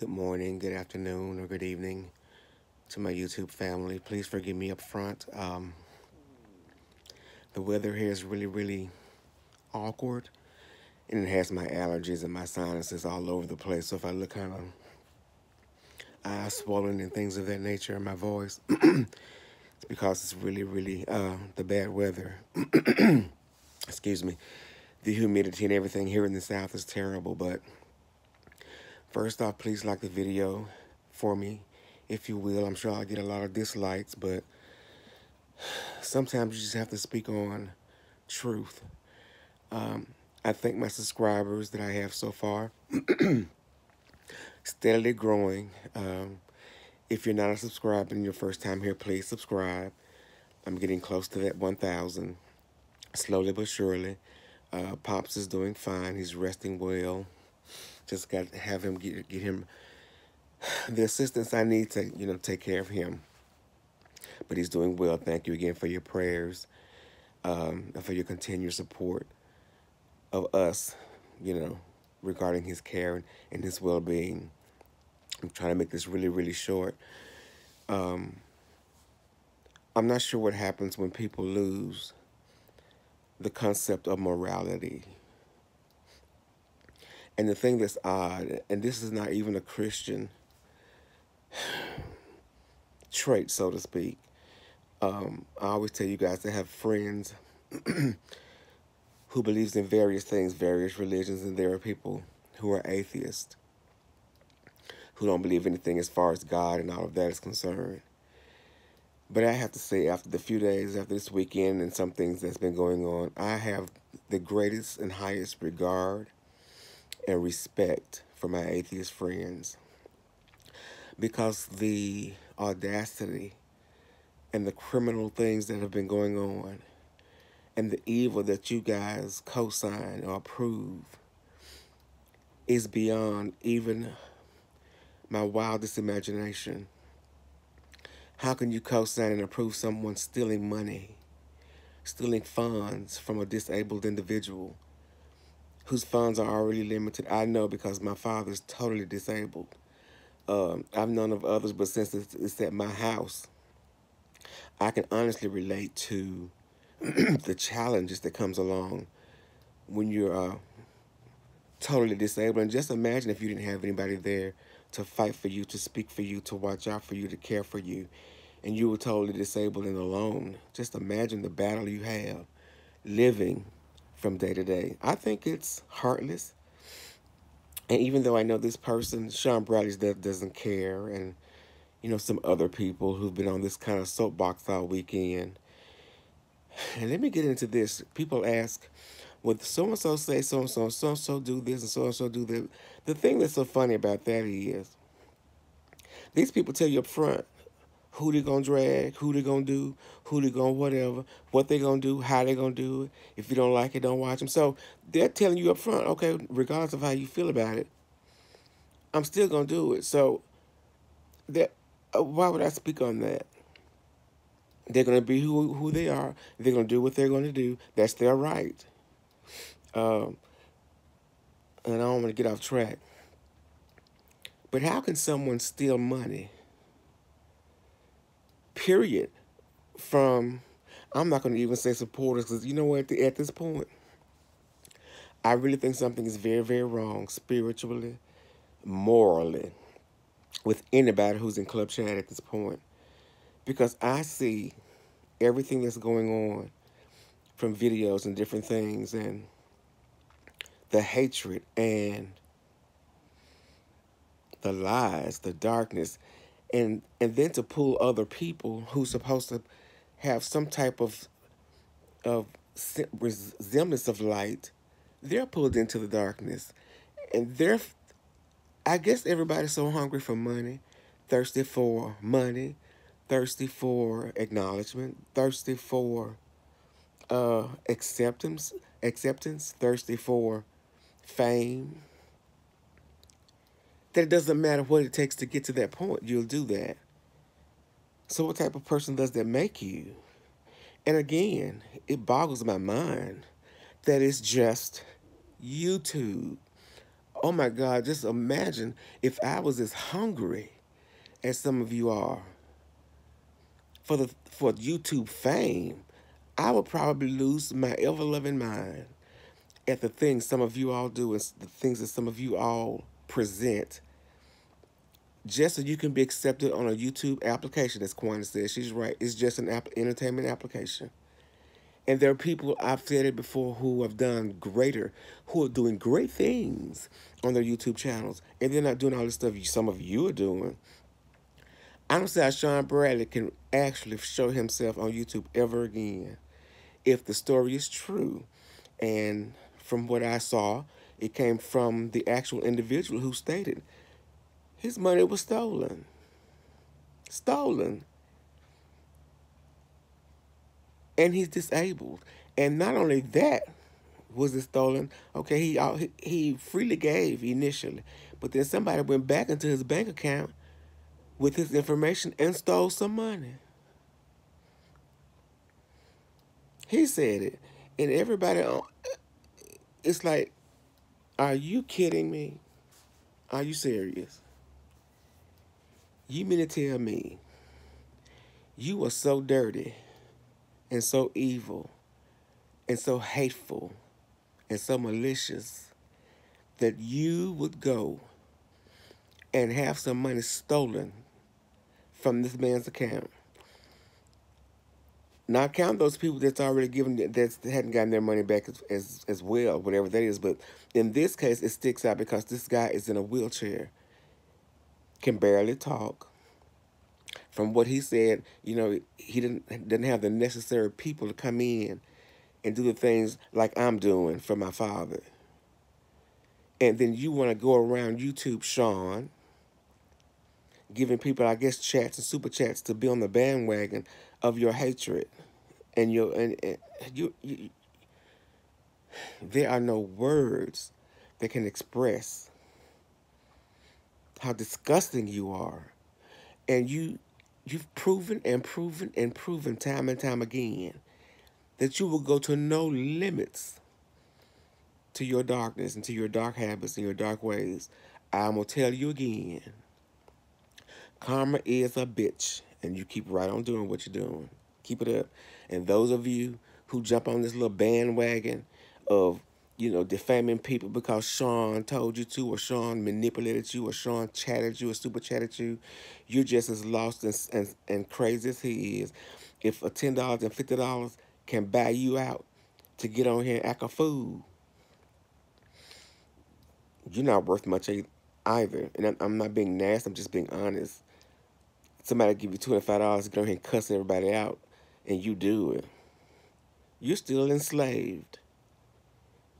Good morning, good afternoon, or good evening to my YouTube family. Please forgive me up front. The weather here is really awkward, and it has my allergies and my sinuses all over the place. So if I look kind of eye swollen and things of that nature in my voice, it's because it's really the bad weather. Excuse me. The humidity and everything here in the South is terrible. But first off, please like the video for me, if you will. I'm sure I'll get a lot of dislikes, but sometimes you just have to speak on truth. I thank my subscribers that I have so far, steadily growing. If you're not a subscriber and your first time here, please subscribe. I'm getting close to that 1,000, slowly but surely. Pops is doing fine. He's resting well. Just got to have him get him the assistance I need to take care of him. But he's doing well. Thank you again for your prayers, and for your continued support of us, you know, regarding his care and his well-being. I'm trying to make this really short. I'm not sure what happens when people lose the concept of morality. And the thing that's odd, and this is not even a Christian trait, so to speak. I always tell you guys to have friends who believes in various things, various religions, and there are people who are atheists, who don't believe anything as far as God and all of that is concerned. But I have to say, after the few days, after this weekend and some things that's been going on, I have the greatest and highest regard and respect for my atheist friends, because the audacity and the criminal things that have been going on and the evil that you guys co-sign or approve is beyond even my wildest imagination. How can you co-sign and approve someone stealing money, stealing funds from a disabled individual whose funds are already limited? I know because my father is totally disabled. I've known of others, but since it's at my house, I can honestly relate to the challenges that comes along when you're totally disabled. And just imagine if you didn't have anybody there to fight for you, to speak for you, to watch out for you, to care for you, and you were totally disabled and alone. Just imagine the battle you have living from day to day. I think it's heartless. And even though I know this person, Shawn Bradley's doesn't care, and some other people who've been on this kind of soapbox all weekend. And let me get into this. People ask, would so-and-so say so-and-so, so-and-so do this, and so-and-so do that? The thing that's so funny about that is, these people tell you up front who they gonna drag, who they gonna do, who they gonna whatever, what they gonna do, how they gonna do it. If you don't like it, don't watch them. So they're telling you up front, okay, regardless of how you feel about it, I'm still gonna do it. So that why would I speak on that? They're gonna be who they are. They're gonna do what they're gonna do. That's their right. And I don't want to get off track. But how can someone steal money, period, from, I'm not going to even say supporters, because you know what, at this point, I really think something is very wrong spiritually, morally, with anybody who's in Club Chat at this point. Because I see everything that's going on from videos and different things, and the hatred and the lies, the darkness, and then to pull other people who's supposed to have some type of resemblance of light, they're pulled into the darkness. And I guess everybody's so hungry for money, thirsty for money, thirsty for acknowledgement, thirsty for acceptance, thirsty for fame, that it doesn't matter what it takes to get to that point, you'll do that. So what type of person does that make you? And again, it boggles my mind that it's just YouTube. Oh my God, just imagine if I was as hungry as some of you are for YouTube fame. I would probably lose my ever loving mind at the things some of you all do and the things that some of you all present just so you can be accepted on a YouTube application, as Quanta says. She's right. It's just an entertainment application. And there are people, I've said it before, who have done greater, who are doing great things on their YouTube channels. And they're not doing all the stuff some of you are doing. I don't see how Shawn Bradley can actually show himself on YouTube ever again if the story is true. And from what I saw, it came from the actual individual who stated his money was stolen. Stolen. And he's disabled. And not only that was it stolen, okay, he freely gave initially, but then somebody went back into his bank account with his information and stole some money. He said it. And everybody, it's like, are you kidding me? Are you serious? You mean to tell me you are so dirty and so evil and so hateful and so malicious that you would go and have some money stolen from this man's account? Now count those people that's already given that hadn't gotten their money back as well, whatever that is. But in this case, it sticks out because this guy is in a wheelchair, can barely talk. From what he said, you know, he didn't have the necessary people to come in and do the things like I'm doing for my father. And then you want to go around YouTube, Shawn, giving people, I guess, chats and super chats to be on the bandwagon of your hatred. And you there are no words that can express how disgusting you are. And you've proven and proven and proven time and time again that you will go to no limits to your darkness and to your dark habits and your dark ways. I'm going to tell you again, karma is a bitch, and you keep right on doing what you're doing. Keep it up. And those of you who jump on this little bandwagon of, you know, defaming people because Shawn told you to, or Shawn manipulated you, or Shawn chatted you, or super chatted you, you're just as lost and crazy as he is. If a $10 and $50 can buy you out to get on here and act a fool, you're not worth much either. And I'm not being nasty, I'm just being honest. Somebody give you $25 to go ahead and cuss everybody out, and you do it. You're still enslaved.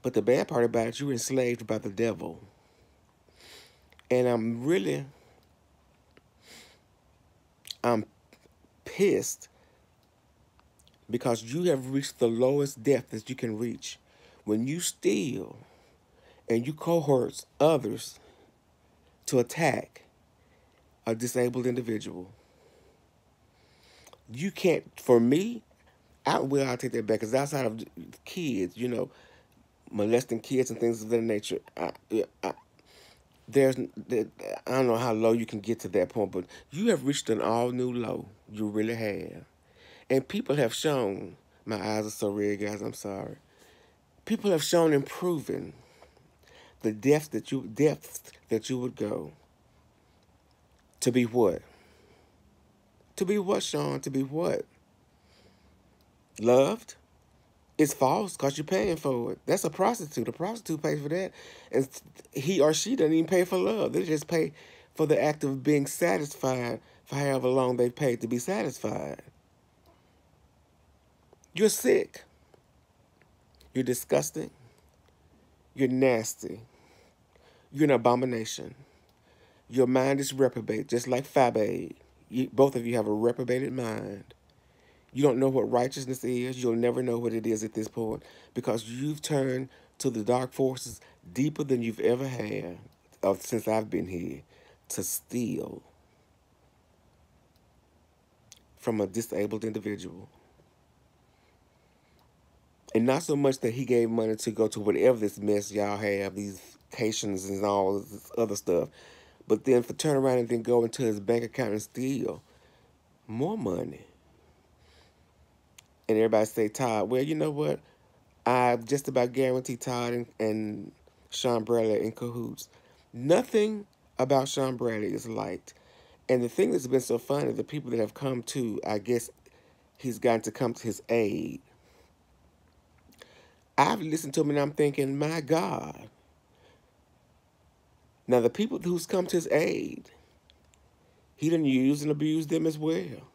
But the bad part about it, you're enslaved by the devil. And I'm pissed because you have reached the lowest depth that you can reach when you steal and you cohort others to attack a disabled individual. You can't, for me, I'll take that back, because outside of kids, you know, molesting kids and things of that nature, I don't know how low you can get to that point, but you have reached an all-new low. You really have. And people have shown, my eyes are so red, guys, I'm sorry. People have shown and proven the depths that you would go to be what? To be what, Shawn? To be what? Loved? It's false because you're paying for it. That's a prostitute. A prostitute pays for that. And he or she doesn't even pay for love. They just pay for the act of being satisfied for however long they paid to be satisfied. You're sick. You're disgusting. You're nasty. You're an abomination. Your mind is reprobate, just like Fabe. Both of you have a reprobated mind. You don't know what righteousness is. You'll never know what it is at this point because you've turned to the dark forces deeper than you've ever had since I've been here to steal from a disabled individual. And not so much that he gave money to go to whatever this mess y'all have, these vacations and all this other stuff. But then for turn around and then go into his bank account and steal more money. And everybody say, Todd, well, you know what? I just about guarantee Todd and Shawn Bradley are in cahoots. Nothing about Shawn Bradley is liked. And the thing that's been so funny, the people that have come to, I guess he's gotten to come to his aid. I've listened to him and I'm thinking, my God. Now the people who's come to his aid, he done used and abused them as well.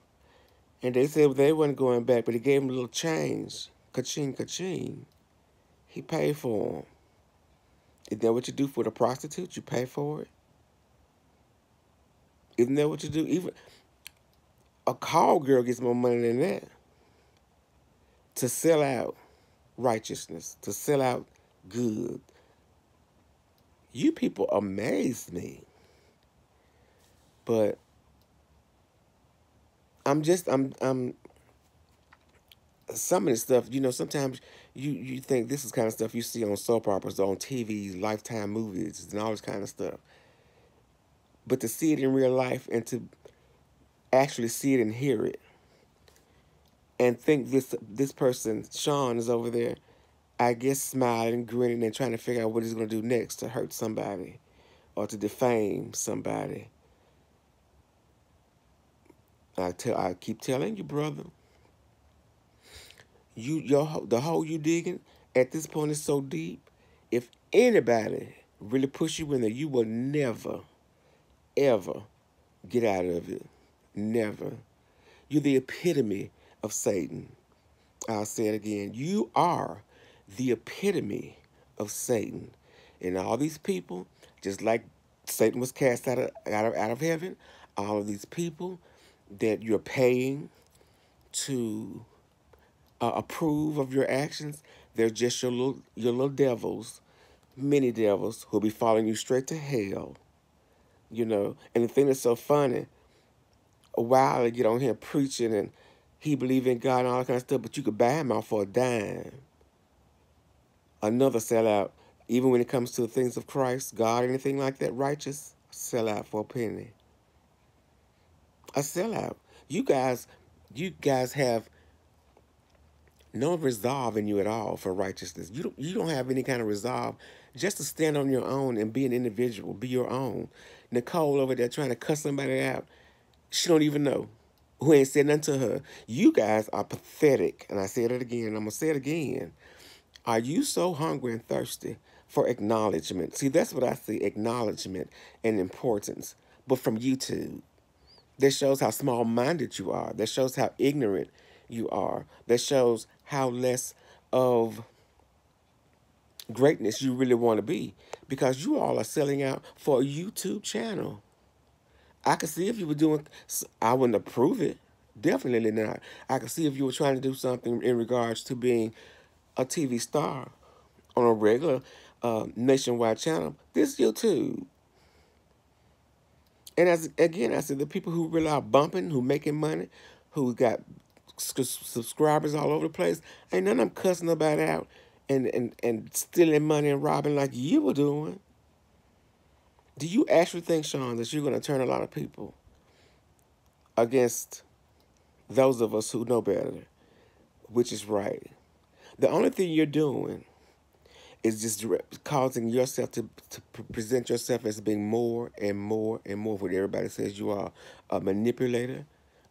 And they said they weren't going back, but he gave them a little change. Ka-ching, ka-ching. He paid for them. Isn't that what you do for the prostitute? You pay for it. Isn't that what you do? Even a call girl gets more money than that. To sell out righteousness, to sell out good. You people amaze me. But I'm some of this stuff, you know, sometimes you think this is kind of stuff you see on soap operas, on TV, Lifetime movies, and all this kind of stuff. But to see it in real life and to actually see it and hear it and think this person, Shawn, is over there, I guess smiling, grinning, and trying to figure out what he's going to do next to hurt somebody or to defame somebody. I keep telling you, brother, the hole you digging at this point is so deep. If anybody really push you in there, you will never, ever get out of it. Never. You're the epitome of Satan. I'll say it again. You are the epitome of Satan. And all these people, just like Satan was cast out of heaven, all of these people that you're paying to approve of your actions, they're just your little devils, mini devils, who'll be following you straight to hell. You know, and the thing that's so funny, a while I get on here preaching and he believe in God and all that kind of stuff, but you could buy him out for a dime. Another sellout, even when it comes to the things of Christ, God, anything like that, righteous, sell out for a penny. A sellout. You guys have no resolve in you at all for righteousness. You don't have any kind of resolve just to stand on your own and be an individual, be your own. Nicole over there trying to cuss somebody out, she don't even know. Who ain't said nothing to her. You guys are pathetic. And I said it again, and I'm going to say it again. Are you so hungry and thirsty for acknowledgement? See, that's what I see, acknowledgement and importance. But from YouTube. That shows how small-minded you are. That shows how ignorant you are. That shows how less of greatness you really want to be. Because you all are selling out for a YouTube channel. I could see if you were doing, I wouldn't approve it. Definitely not. I could see if you were trying to do something in regards to being a TV star on a regular nationwide channel. This is YouTube. And again, I said the people who really are bumping, who making money, who got subscribers all over the place, ain't none of them cussing nobody out and stealing money and robbing like you were doing. Do you actually think, Shawn, that you're going to turn a lot of people against those of us who know better, which is right? The only thing you're doing is just causing yourself to present yourself as being more and more and more what everybody says you are. A manipulator,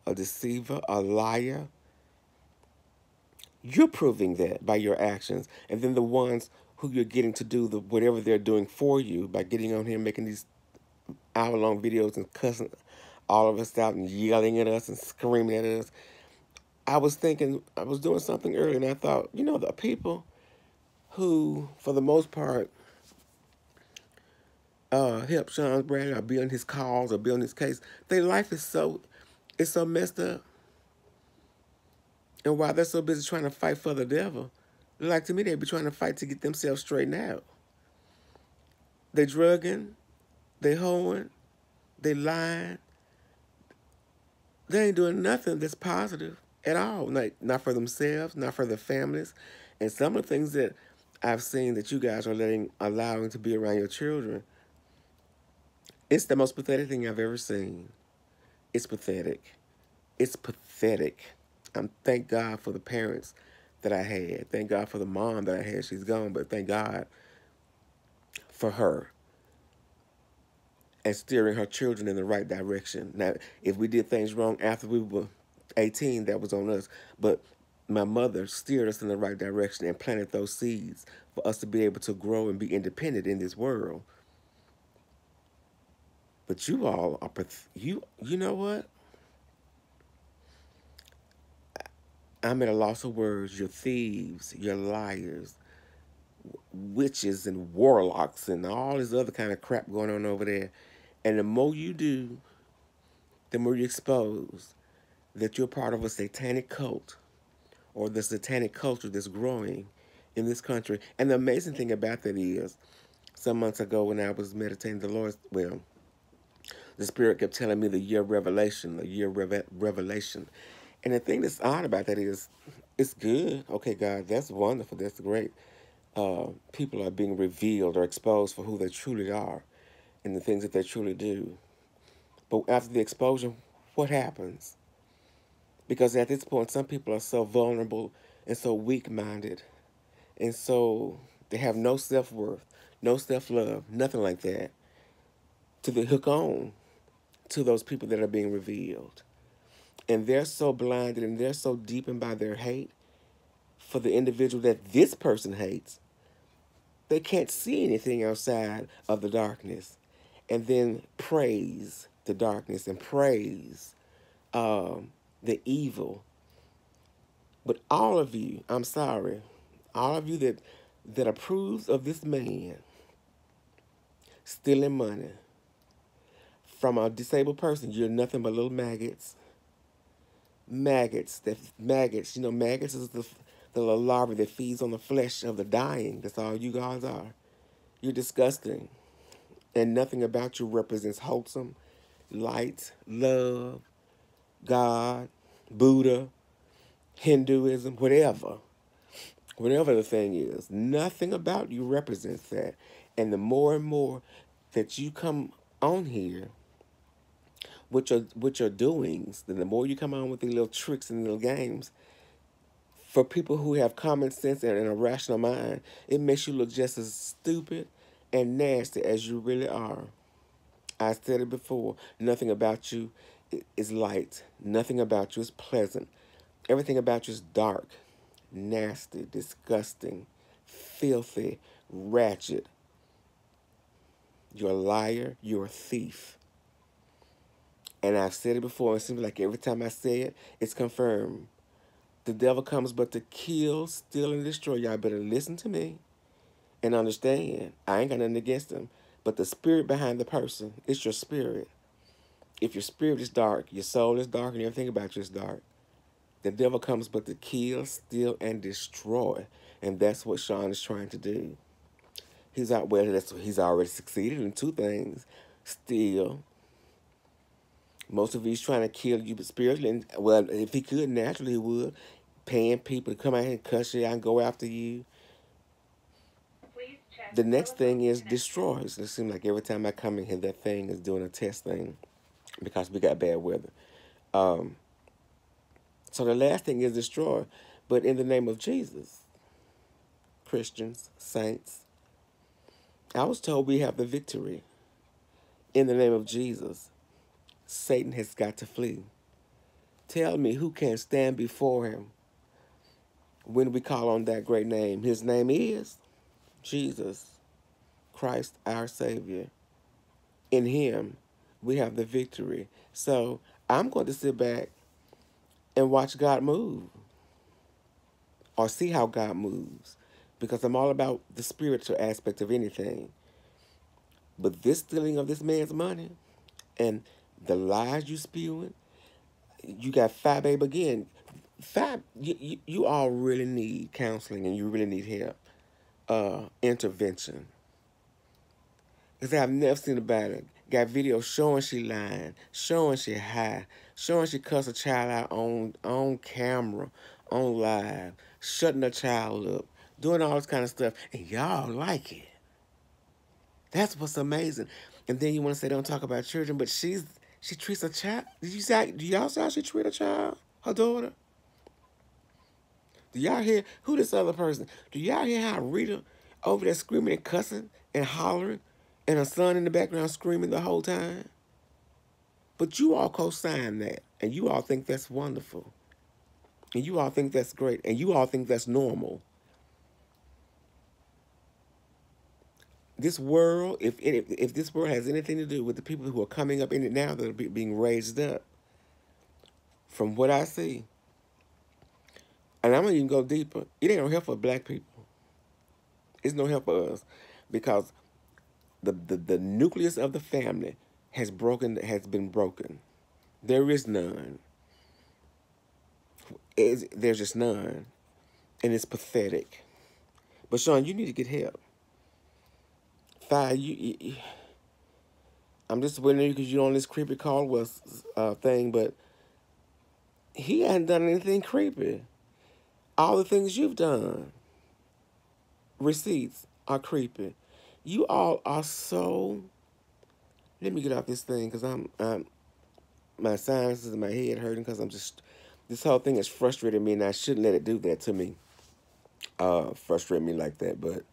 a deceiver, a liar. You're proving that by your actions. And then the ones who you're getting to do whatever they're doing for you by getting on here making these hour-long videos and cussing all of us out and yelling at us and screaming at us. I was thinking, I was doing something earlier and I thought, you know, the people who, for the most part, help Shawn Bradley or be on his calls or be on his case, their life is so messed up. And while they're so busy trying to fight for the devil, like to me, they be trying to fight to get themselves straightened out. They drugging, they hoeing, they lying. They ain't doing nothing that's positive at all. Not for themselves, not for their families. And some of the things that I've seen that you guys are allowing to be around your children. It's the most pathetic thing I've ever seen. It's pathetic. It's pathetic. Thank God for the parents that I had. Thank God for the mom that I had. She's gone, but thank God for her and steering her children in the right direction. Now, if we did things wrong after we were 18, that was on us. But my mother steered us in the right direction and planted those seeds for us to be able to grow and be independent in this world. But you all are you know what? I'm at a loss of words. You're thieves, you're liars, witches and warlocks and all this other kind of crap going on over there. And the more you do, the more you expose that you're part of a satanic cult or the satanic culture that's growing in this country. And the amazing thing about that is, some months ago when I was meditating, the Spirit kept telling me the year of revelation, the year of revelation. And the thing that's odd about that is, it's good. Okay, God, that's wonderful. That's great. People are being revealed or exposed for who they truly are and the things that they truly do. But after the exposure, what happens? Because at this point, some people are so vulnerable and so weak-minded, and so they have no self-worth, no self-love, nothing like that, to the hook on to those people that are being revealed. And they're so blinded and they're so deepened by their hate for the individual that this person hates, they can't see anything outside of the darkness. And then praise the darkness and praise the evil. But all of you, I'm sorry, all of you that approves of this man stealing money from a disabled person, you're nothing but little maggots. Maggots, maggots is the little larvae that feeds on the flesh of the dying. That's all you guys are. You're disgusting. And nothing about you represents wholesome, light, love, God, Buddha, Hinduism, whatever. Whatever the thing is, nothing about you represents that. And the more and more that you come on here with your doings, then the more you come on with these little tricks and little games, for people who have common sense and a rational mind, it makes you look just as stupid and nasty as you really are. I said it before, nothing about you is light. Nothing about you is pleasant. Everything about you is dark, nasty, disgusting, filthy, ratchet. You're a liar. You're a thief. And I've said it before. It seems like every time I say it, it's confirmed. The devil comes but to kill, steal, and destroy. Y'all better listen to me and understand. I ain't got nothing against him. But the spirit behind the person, it's your spirit. If your spirit is dark, your soul is dark, and everything about you is dark. The devil comes but to kill, steal, and destroy. And that's what Shawn is trying to do. He's already succeeded in two things. Steal. Most of he's trying to kill you spiritually. And, well, if he could, naturally he would. Paying people to come out here and cuss you out and go after you. The next thing is destroy. It seems like every time I come in here, that thing is doing a test thing because we got bad weather. So the last thing is destroy. But in the name of Jesus, Christians, saints, I was told we have the victory. In the name of Jesus, Satan has got to flee. Tell me who can stand before him when we call on that great name. His name is Jesus Christ, our Savior. In him, we have the victory. So I'm going to sit back and watch God move or see how God moves because I'm all about the spiritual aspect of anything. But this stealing of this man's money and the lies you spewing, you got Phi Babe again. You all really need counseling and you really need help, intervention. Because I've never seen about it. Got videos showing she lying, showing she high, showing she cuss a child out on camera, on live, shutting a child up, doing all this kind of stuff, and y'all like it. That's what's amazing. And then you want to say don't talk about children, but she treats a child. Do y'all see how she treat a child? Her daughter? Do y'all hear who this other person? Do y'all hear how Rita over there screaming and cussing and hollering and her son in the background screaming the whole time? But you all co-sign that, and you all think that's wonderful. And you all think that's great, and you all think that's normal. This world, if this world has anything to do with the people who are coming up in it now that are being raised up, from what I see, and I'm gonna even go deeper, it ain't no help for black people. It's no help for us, because the nucleus of the family has been broken. There is none. There's just none, and it's pathetic. But Shawn, you need to get help. I'm just waiting on you because you're on this creepy call was thing, but he hadn't done anything creepy. All the things you've done, receipts, are creepy. You all are so. Let me get off this thing because I'm my sinuses in my head hurting because I'm just. This whole thing is frustrating me, and I shouldn't let it do that to me. Frustrate me like that, but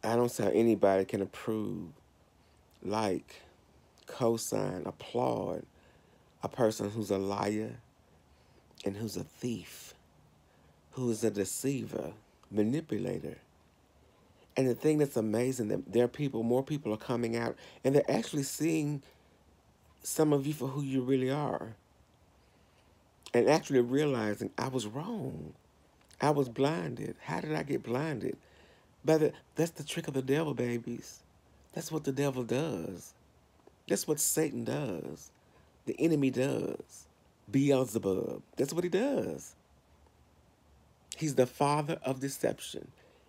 I don't see how anybody can approve, like, co-sign, applaud a person who's a liar and who's a thief, who is a deceiver, manipulator. And the thing that's amazing, that there are people, more people are coming out, and they're actually seeing some of you for who you really are. And actually realizing, I was wrong. I was blinded. How did I get blinded? That's the trick of the devil, babies. That's what the devil does. That's what Satan does. The enemy does. Beelzebub. That's what he does. He's the father of deception,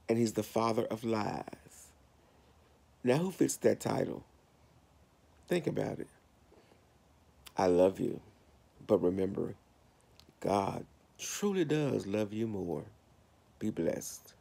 and he's the father of lies. Now, who fits that title? Think about it. I love you, but remember, God truly does love you more. Be blessed.